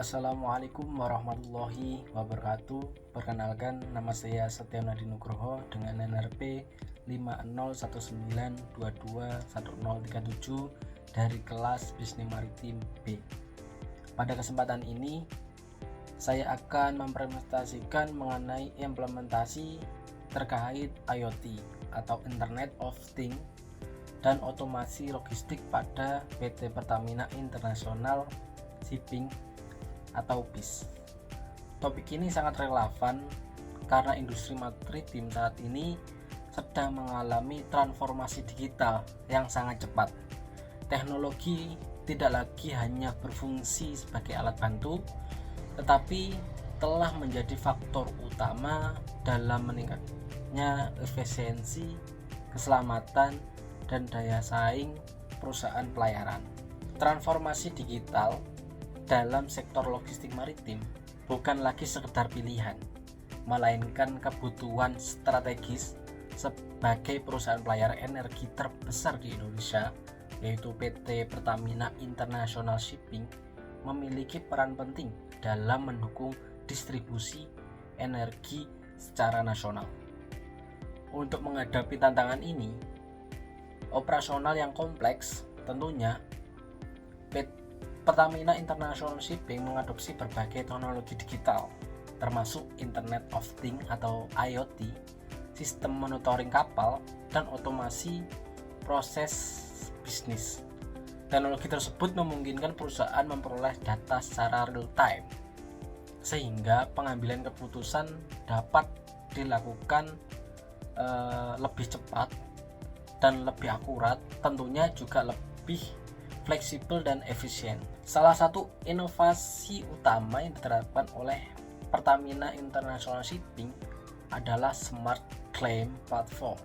Assalamualaikum warahmatullahi wabarakatuh. Perkenalkan, nama saya Setia Nadi Nugroho dengan NRP 5019221037 dari kelas Bisnis Maritim B. Pada kesempatan ini, saya akan mempresentasikan mengenai implementasi terkait IoT atau Internet of Things dan otomasi logistik pada PT Pertamina International Shipping atau PIS. Topik ini sangat relevan karena industri maritim saat ini sedang mengalami transformasi digital yang sangat cepat. Teknologi tidak lagi hanya berfungsi sebagai alat bantu, tetapi telah menjadi faktor utama dalam meningkatnya efisiensi, keselamatan, dan daya saing perusahaan pelayaran. Transformasi digital dalam sektor logistik maritim bukan lagi sekedar pilihan, melainkan kebutuhan strategis sebagai perusahaan pelayar energi terbesar di Indonesia, yaitu PT Pertamina International Shipping, memiliki peran penting dalam mendukung distribusi energi secara nasional. Untuk menghadapi tantangan ini, operasional yang kompleks, tentunya Pertamina International Shipping mengadopsi berbagai teknologi digital, termasuk Internet of Things atau IoT, sistem monitoring kapal, dan otomasi proses bisnis. Teknologi tersebut memungkinkan perusahaan memperoleh data secara real time, sehingga pengambilan keputusan dapat dilakukan lebih cepat dan lebih akurat, tentunya juga lebih fleksibel dan efisien. Salah satu inovasi utama yang diterapkan oleh Pertamina International Shipping adalah Smart Claim Platform.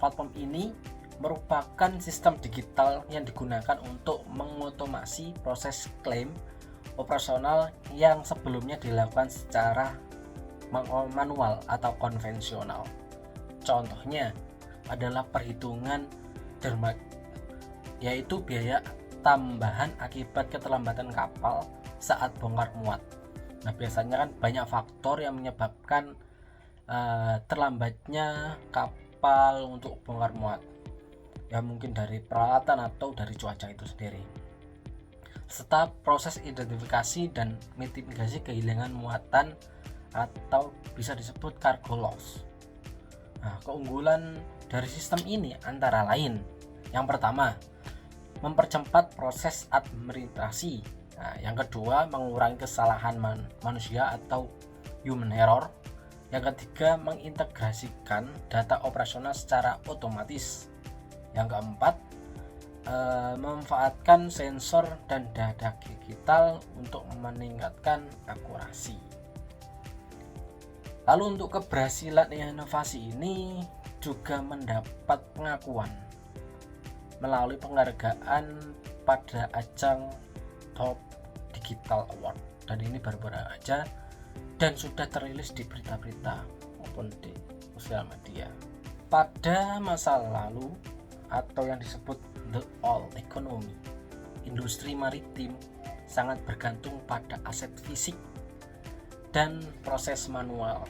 Platform ini merupakan sistem digital yang digunakan untuk mengotomasi proses klaim operasional yang sebelumnya dilakukan secara manual atau konvensional. Contohnya adalah perhitungan dermaga, yaitu biaya tambahan akibat keterlambatan kapal saat bongkar muat. Nah, biasanya kan banyak faktor yang menyebabkan terlambatnya kapal untuk bongkar muat. Ya mungkin dari peralatan atau dari cuaca itu sendiri. Serta proses identifikasi dan mitigasi kehilangan muatan atau bisa disebut cargo loss. Nah, keunggulan dari sistem ini antara lain, yang pertama, mempercepat proses administrasi. Nah, yang kedua, mengurangi kesalahan manusia atau human error. Yang ketiga, mengintegrasikan data operasional secara otomatis. Yang keempat, memanfaatkan sensor dan data digital untuk meningkatkan akurasi. Lalu untuk keberhasilan inovasi ini juga mendapat pengakuan melalui penghargaan pada ajang Top Digital Award, dan ini baru-baru aja dan sudah terilis di berita-berita maupun di sosial media. Pada masa lalu atau yang disebut the old economy, industri maritim sangat bergantung pada aset fisik dan proses manual.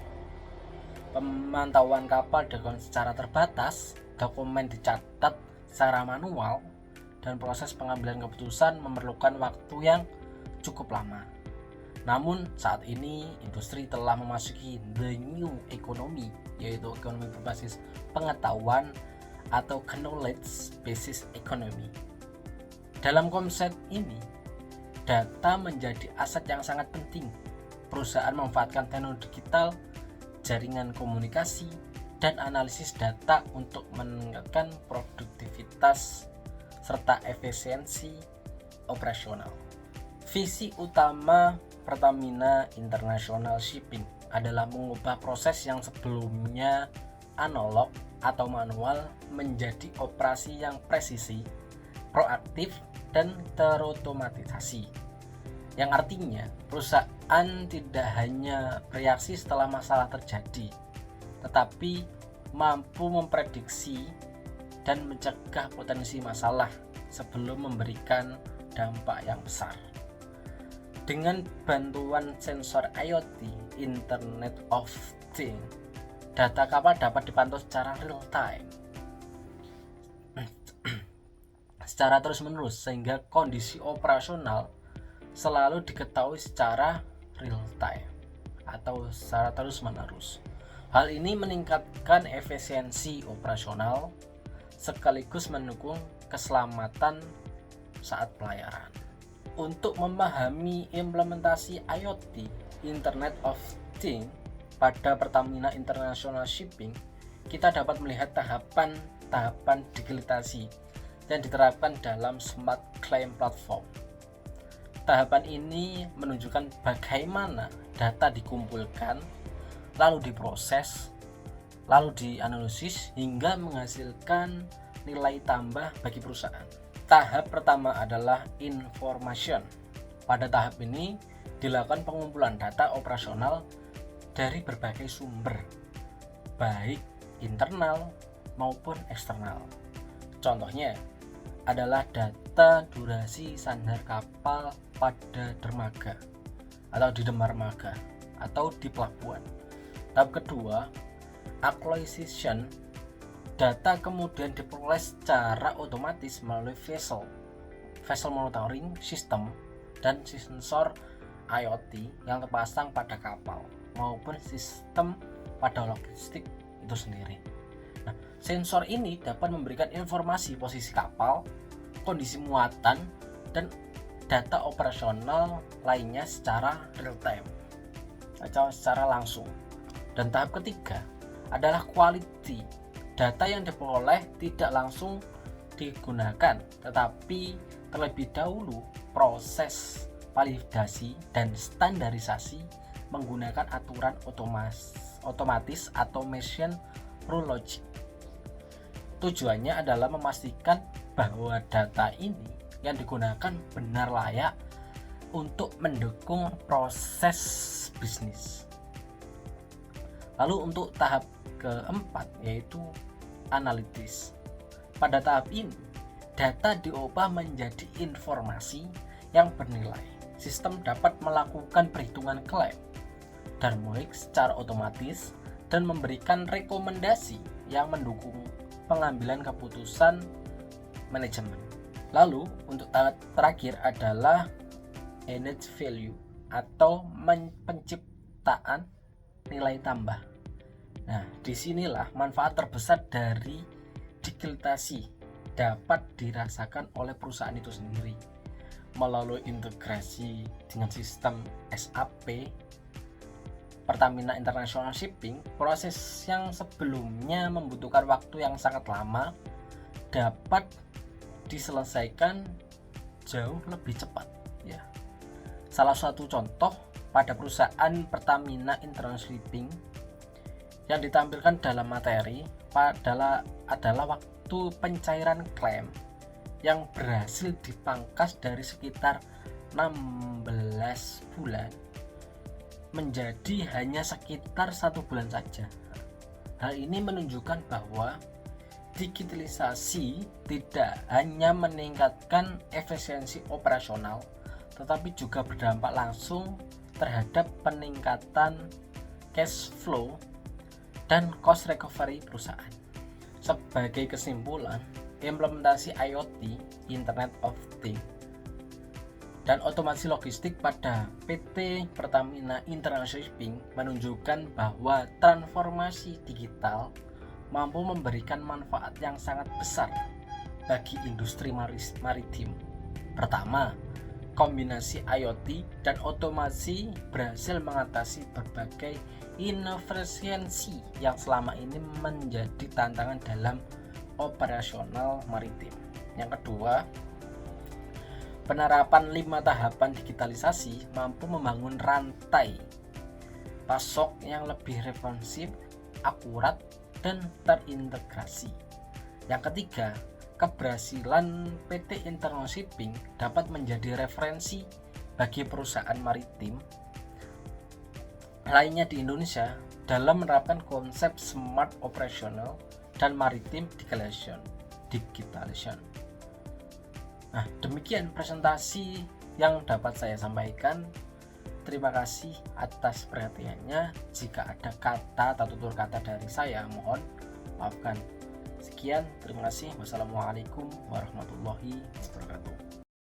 Pemantauan kapal dilakukan secara terbatas, dokumen dicatat secara manual, dan proses pengambilan keputusan memerlukan waktu yang cukup lama. Namun saat ini industri telah memasuki the new economy, yaitu ekonomi berbasis pengetahuan atau knowledge basis economy. Dalam konsep ini, data menjadi aset yang sangat penting. Perusahaan memanfaatkan teknologi digital, jaringan komunikasi, dan analisis data untuk meningkatkan produktivitas serta efisiensi operasional. Visi utama Pertamina International Shipping adalah mengubah proses yang sebelumnya analog atau manual menjadi operasi yang presisi, proaktif, dan terotomatisasi. Yang artinya perusahaan tidak hanya bereaksi setelah masalah terjadi, tetapi mampu memprediksi dan mencegah potensi masalah sebelum memberikan dampak yang besar. Dengan bantuan sensor IoT, Internet of Things, data kapal dapat dipantau secara real time secara terus-menerus, sehingga kondisi operasional selalu diketahui secara real time atau secara terus-menerus. Hal ini meningkatkan efisiensi operasional sekaligus mendukung keselamatan saat pelayaran. Untuk memahami implementasi IoT, Internet of Things, pada Pertamina International Shipping, kita dapat melihat tahapan digitalisasi yang diterapkan dalam Smart Claim Platform. Tahapan ini menunjukkan bagaimana data dikumpulkan, lalu diproses, lalu dianalisis hingga menghasilkan nilai tambah bagi perusahaan. Tahap pertama adalah information. Pada tahap ini dilakukan pengumpulan data operasional dari berbagai sumber, baik internal maupun eksternal. Contohnya adalah data durasi sandar kapal pada dermaga atau di dermaga atau di pelabuhan. Tahap kedua, acquisition. Data kemudian diperoleh secara otomatis melalui vessel monitoring system dan sensor IoT yang terpasang pada kapal maupun sistem pada logistik itu sendiri. Nah, sensor ini dapat memberikan informasi posisi kapal, kondisi muatan, dan data operasional lainnya secara real time atau secara langsung. Dan tahap ketiga adalah quality. Data yang diperoleh tidak langsung digunakan, tetapi terlebih dahulu proses validasi dan standarisasi menggunakan aturan otomatis atau machine rule logic. Tujuannya adalah memastikan bahwa data ini yang digunakan benar layak untuk mendukung proses bisnis. Lalu untuk tahap keempat yaitu analitis. Pada tahap ini, data diubah menjadi informasi yang bernilai. Sistem dapat melakukan perhitungan klaim darmoik secara otomatis dan memberikan rekomendasi yang mendukung pengambilan keputusan manajemen. Lalu untuk tahap terakhir adalah added value atau penciptaan nilai tambah. Nah, disinilah manfaat terbesar dari digitalisasi dapat dirasakan oleh perusahaan itu sendiri melalui integrasi dengan sistem SAP Pertamina International Shipping. Proses yang sebelumnya membutuhkan waktu yang sangat lama dapat diselesaikan jauh lebih cepat ya. Salah satu contoh pada perusahaan Pertamina International Shipping yang ditampilkan dalam materi adalah waktu pencairan klaim yang berhasil dipangkas dari sekitar 16 bulan menjadi hanya sekitar 1 bulan saja. Hal ini menunjukkan bahwa digitalisasi tidak hanya meningkatkan efisiensi operasional, tetapi juga berdampak langsung terhadap peningkatan cash flow dan cost recovery perusahaan. Sebagai kesimpulan, implementasi IoT, Internet of Things, dan otomasi logistik pada PT Pertamina International Shipping menunjukkan bahwa transformasi digital mampu memberikan manfaat yang sangat besar bagi industri maritim. Pertama, kombinasi IoT dan otomasi berhasil mengatasi berbagai inefisiensi yang selama ini menjadi tantangan dalam operasional maritim. Yang kedua, penerapan 5 tahapan digitalisasi mampu membangun rantai pasok yang lebih responsif, akurat, dan terintegrasi. Yang ketiga, keberhasilan PT International Shipping dapat menjadi referensi bagi perusahaan maritim lainnya di Indonesia dalam menerapkan konsep smart operational dan maritim digitalization. Nah, demikian presentasi yang dapat saya sampaikan. Terima kasih atas perhatiannya. Jika ada kata atau tutur kata dari saya, mohon maafkan. Sekian, terima kasih. Wassalamualaikum warahmatullahi wabarakatuh.